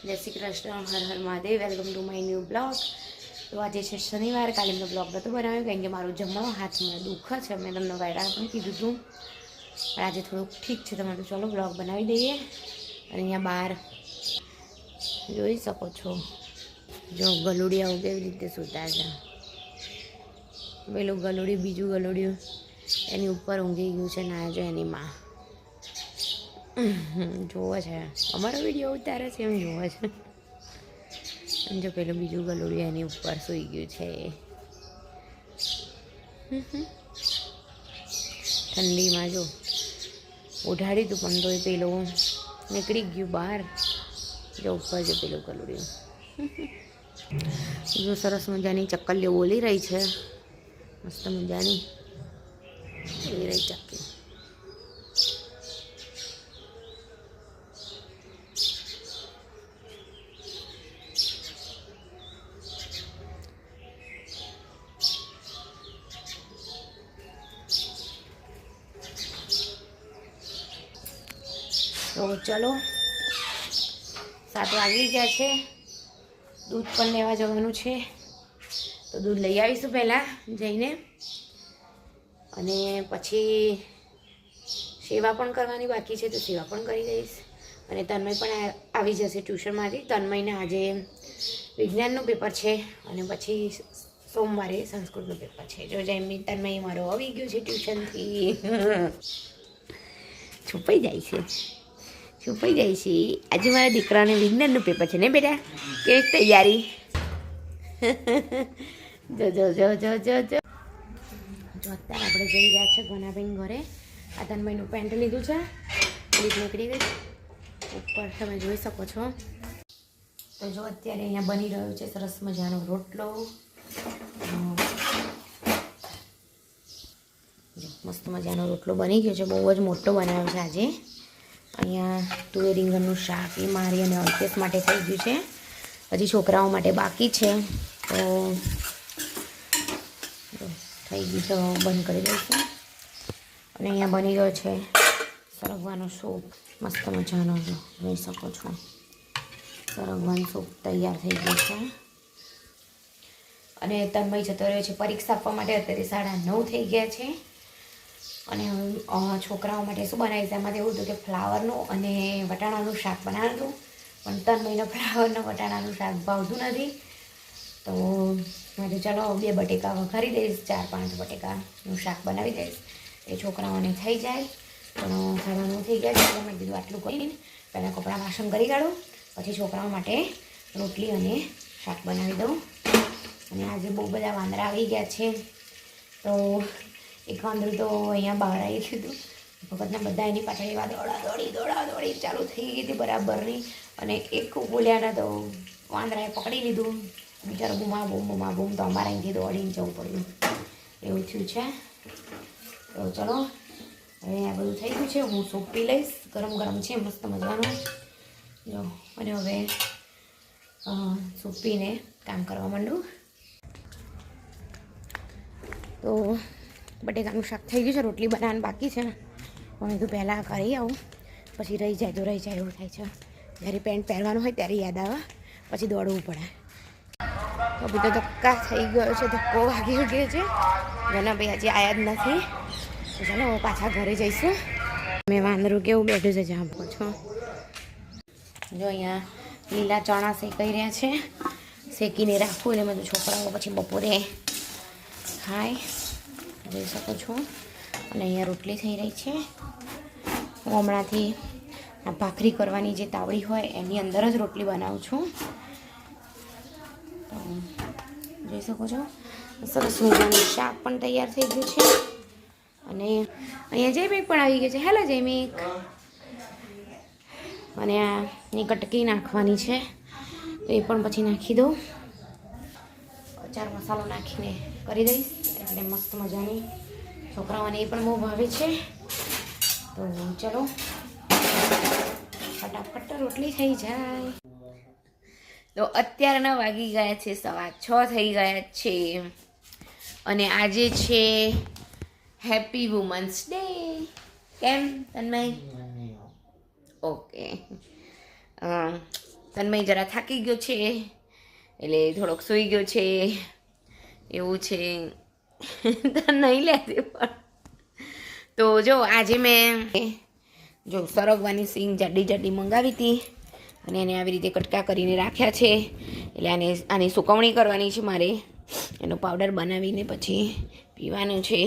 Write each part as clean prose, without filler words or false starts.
જય શ્રી કૃષ્ણ, હર હર Mahadev, welcome to my new blog. તો આજે છે શનિવાર. કાલે મેં બ્લોગ નહોતો બનાવ્યો કારણ કે મારું જમણો હાથ મને દુઃખ છે. મેં તમને વાયડા પણ કીધું હતું, પણ આજે થોડુંક ઠીક છે. તમે તો ચલો બ્લોગ બનાવી દઈએ. અને અહીંયા બહાર જોઈ શકો છો, જો ગલુડિયાઓ કેવી રીતે સૂતા છે. પેલું ગલુડિયું, બીજું ગલુડિયું એની ઉપર ઊંઘી ગયું છે. ના જો એની માં જોવે છે, અમારો વિડીયો ઉતારે છે એમ જોવે છે. અને જો પેલું બીજું ગલુડિયું એની ઉપર સૂઈ ગયું છે. ઠંડીમાં જો ઉઠાડી તું પણ તોય પેલું નીકળી ગયું બહાર. જો ઉપર જો પેલું ગલુડિયું જો સરસ મજાની ચક્કલીઓ બોલી રહી છે, મસ્ત મજાની બોલી રહી ચક્કી. તો ચલો 7 વાગી ગયા છે. દૂધ પણ લેવા જવાનું છે, તો દૂધ લઈ આવીશું પહેલાં જઈને, અને પછી સેવા પણ કરવાની બાકી છે તો સેવા પણ કરી દઈશ. અને તન્મય પણ આવી જશે ટ્યુશનમાંથી. તન્મયને આજે વિજ્ઞાનનું પેપર છે અને પછી સોમવારે સંસ્કૃતનું પેપર છે. જો જેમની તન્મય મારો આવી ગયો છે ટ્યુશનથી. છુપાઈ જાય છે. આજે મારા દીકરાને વિજ્ઞાનનું પેપર છે ને બેટા? કેવી તૈયારી? જો અત્યારે આપણે જઈ રહ્યા છે ગોનાબેન ઘરે. આ તન્મયનું પેન્ટ લીધું છે, લીધ નીકળી ગઈ ઉપર, તમે જોઈ શકો છો. તો જો અત્યારે અહીંયા બની રહ્યો છે સરસ મજાનો રોટલો. મસ્ત મજાનો રોટલો બની ગયો છે, બહુ જ મોટો બનાવ્યો છે આજે. અહીંયા તુવેર રીંગણનું શાક એ મારી અને અલ્પેશ માટે થઈ ગયું છે, હજી છોકરાઓ માટે બાકી છે. તો થઈ ગયું છે, બંધ કરી દઈશું. અને અહીંયા બની ગયો છે સરગવાનો સૂપ, મસ્ત મજાનો જોઈ શકો છો. સરગવાનું સૂપ તૈયાર થઈ ગયું છે. અને તન્મય જતો રહ્યો છે પરીક્ષા આપવા માટે. અત્યારે 9:30 થઈ ગયા છે. અને છોકરાઓ માટે શું બનાવીશ, એમાં એવું હતું કે ફ્લાવરનું અને વટાણાનું શાક બનાવ્યું હતું, પણ તન્મયને ફ્લાવરનું વટાણાનું શાક ભાવતું નથી. તો મેં ચાલો 2 બટેકા વઘારી દઈશ, 4-5 બટેકાનું શાક બનાવી દઈશ, એ છોકરાઓને થઈ જાય. પણ 9:30 થઈ ગયા છે એટલે મેં કીધું આટલું કરીને પહેલાં કપડાં વાસણ કરી કાઢું, પછી છોકરાઓ માટે રોટલી અને શાક બનાવી દઉં. અને આજે બહુ બધા વાંદરા આવી ગયા છે. તો એક વાંદરું તો અહીંયા બહાર આવી ગયું હતું. ભગતના બધા એની પાછળ એવા દોડા દોડી ચાલુ થઈ ગઈ હતી બરાબરની. અને એક બોલ્યાના તો વાંદરાએ પકડી લીધું. બિચારો બૂમા બૂમ, તો અમારે અહીંથી દોડીને જવું પડ્યું, એવું થયું છે. તો ચલો હવે આ બધું થઈ ગયું છે. હું સૂપ પી લઈશ, ગરમ ગરમ છે મસ્ત મજાનું. જો અને હવે સૂપ પીને કામ કરવા માંડું. તો બટેકાનું શાક થઈ ગયું છે, રોટલી બનાવવાનું બાકી છે. પણ તો પહેલાં કરી આવું, પછી રહી જાય તો રહી જાય એવું થાય છે. જ્યારે પેન્ટ પહેરવાનું હોય ત્યારે યાદ આવે, પછી દોડવું પડે. તો બી તો ધક્કા થઈ ગયો છે, ધક્કો વાગી ગયો છે. જેના ભાઈ હજી આયા જ નથી. તો ચાલો પાછા ઘરે જઈશું. મેં વાંદરું કેવું બેઠું છે જ્યાં પહોંચો. જો અહીંયા લીલા ચણા શેકાઈ રહ્યા છે, શેકીને રાખવું એટલે બધું છોકરાઓ પછી બપોરે ખાય, જોઈ શકો છો. અને અહીંયા રોટલી થઈ રહી છે. હું હમણાંથી આ ભાખરી કરવાની જે તાવડી હોય એની અંદર જ રોટલી બનાવું છું. તો જોઈ શકો છો સરસ મજાનું શાક પણ તૈયાર થઈ ગયું છે. અને અહીંયા જયમીક પણ આવી ગયું છે. હેલો જયમીક. અને આની કટકી નાખવાની છે, તો એ પણ પછી નાખી દઉં. ચાર મસાલો નાખીને કરી દઈશ એટલે મસ્ત મજાની. છોકરાઓને એ પણ બહુ ભાવે છે. તો ચલો ફટાફટ રોટલી થઈ જાય. તો અત્યારના વાગી ગયા છે 6:15 થઈ ગયા છે. અને આજે છે હેપી વુમન્સ ડે. કેમ તન્મય? ઓકે. તન્મય જરા થાકી ગયો છે એટલે થોડોક સૂઈ ગયો છે એવું છે. નહીં લેતી પણ તો જો આજે મેં જો સરગવાની સિંગ જાડી જાડી મંગાવી હતી અને એને આવી રીતે કટકા કરીને રાખ્યા છે. એટલે આની સુકવણી કરવાની છે મારે. એનો પાવડર બનાવીને પછી પીવાનું છે.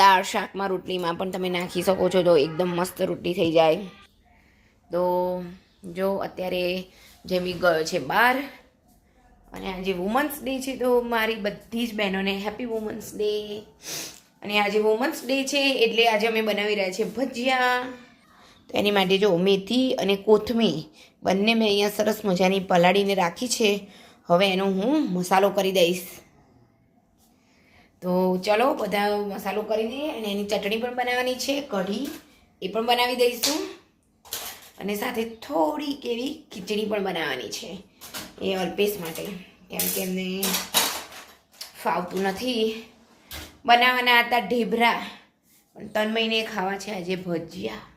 દાળ શાકમાં રોટલીમાં પણ તમે નાખી શકો છો તો એકદમ મસ્ત રોટલી થઈ જાય. તો જો અત્યારે જેમી ગયો છે બહાર અને આજે વુમન્સ ડે છે તો મારી બધી જ બહેનોને હેપી વુમન્સ ડે. અને આજે વુમન્સ ડે છે એટલે આજે અમે બનાવી રહ્યા છીએ ભજીયા. તો એની માટે જો મેથી અને કોથમીર બંને મેં અહીંયા સરસ મજાની પલાળીને રાખી છે. હવે એનો હું મસાલો કરી દઈશ. તો ચલો બધા મસાલો કરી દઈએ અને એની ચટણી પણ બનાવવાની છે, કઢી એ પણ બનાવી દઈશું અને સાથે થોડીક એવી ખીચડી પણ બનાવવાની છે એ અલ્પેશ માટે, કેમ કે એમને ફાવતું નથી. બનાવવાના હતા ઢેબરા પણ 3 મહિને ખાવા છે આજે ભજીયા,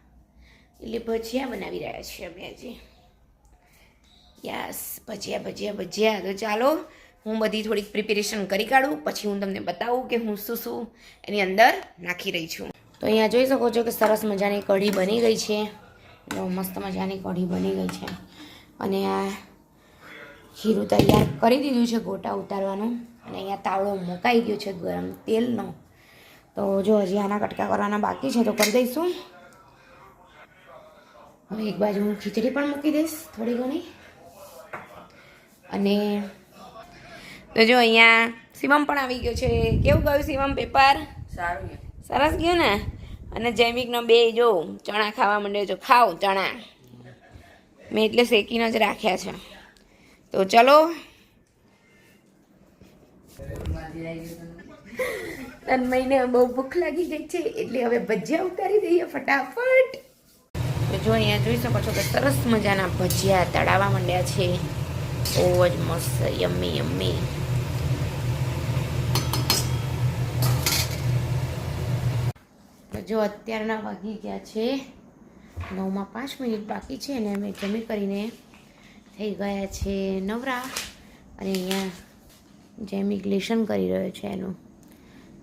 એટલે ભજીયા બનાવી રહ્યા છીએ અમે આજે. યસ, ભજીયા ભજીયા ભજીયા. તો ચાલો હું બધી થોડીક પ્રિપેરેશન કરી કાઢું, પછી હું તમને બતાવું કે હું શું શું એની અંદર નાખી રહી છું. તો અહીંયા જોઈ શકો છો કે સરસ મજાની કઢી બની ગઈ છે. મસ્ત મજાની કઢી બની ગઈ છે અને આ ખીરું તૈયાર કરી દીધું છે ગોટા ઉતારવાનું. અને અહીંયા તાવડો મુકાઈ ગયો છે ગરમ તેલનો. તો જો હજી આના કટકા કરવાના બાકી છે તો કરી દઈશું. હવે એક બાજુ હું ખીચડી પણ મૂકી દઈશ થોડી ઘણી. અને તો જો અહીંયા શિવમ પણ આવી ગયો છે. કેવું ગયું શિવમ પેપર? સારું, સરસ ગયું ને. અને જૈમિકનો બે જો ચણા ખાવા માંડ્યો છે. ખાવ ચણા, મેં એટલે શેકીને જ રાખ્યા છે. તો ચલો, તન્મયને બહુ ભૂખ લાગી ગઈ છે એટલે હવે ભજીયા ઉતારી દઈએ ફટાફટ. તો જો અહીંયા જોઈ શકો છો કે સરસ મજાના ભજીયા તળાવવા માંડ્યા છે. બહુ જ મસ્ત, યમ્મી યમ્મી. જો અત્યારના વાગી ગયા છે 9 માં 5 મિનિટ બાકી છે અને અમે જમી કરીને થઈ ગયા છે નવરા. અને અહીંયા જૈમિક લેશન કરી રહ્યો છે. એનું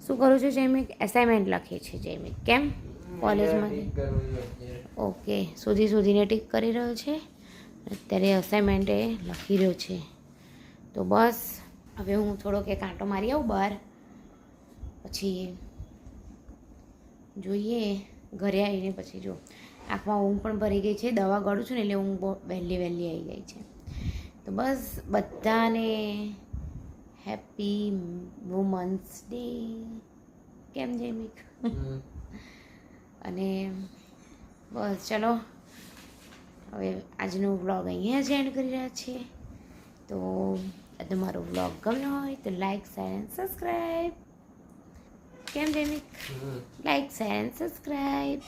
શું કરું છું જૈમિક? એસાઇનમેન્ટ લખે છે જૈમિક. કેમ કોલેજમાં? ઓકે, શોધીને ટીક કરી રહ્યો છે. અત્યારે અસાઇનમેન્ટ એ લખી રહ્યો છે. તો બસ હવે હું થોડોક એક આંટો મારી આવું બહાર, પછી જોઈએ ઘરે આવીને. પછી જો આંખમાં ઊંઘ પણ ભરી ગઈ છે, દવા ગળું છું ને એટલે ઊંઘ બહુ વહેલી આવી ગઈ છે. તો બસ બધાને હેપી વુમન્સ ડે. કેમ જૈમિક? અને બસ ચલો હવે આજનો વ્લોગ અહીંયા જ એન્ડ કરી રહ્યા છીએ. તો તમારો વ્લોગ ગમ્યો હોય તો લાઈક, શેર એન્ડ સબસ્ક્રાઈબ. કેમ Jaimik? Like, share and subscribe.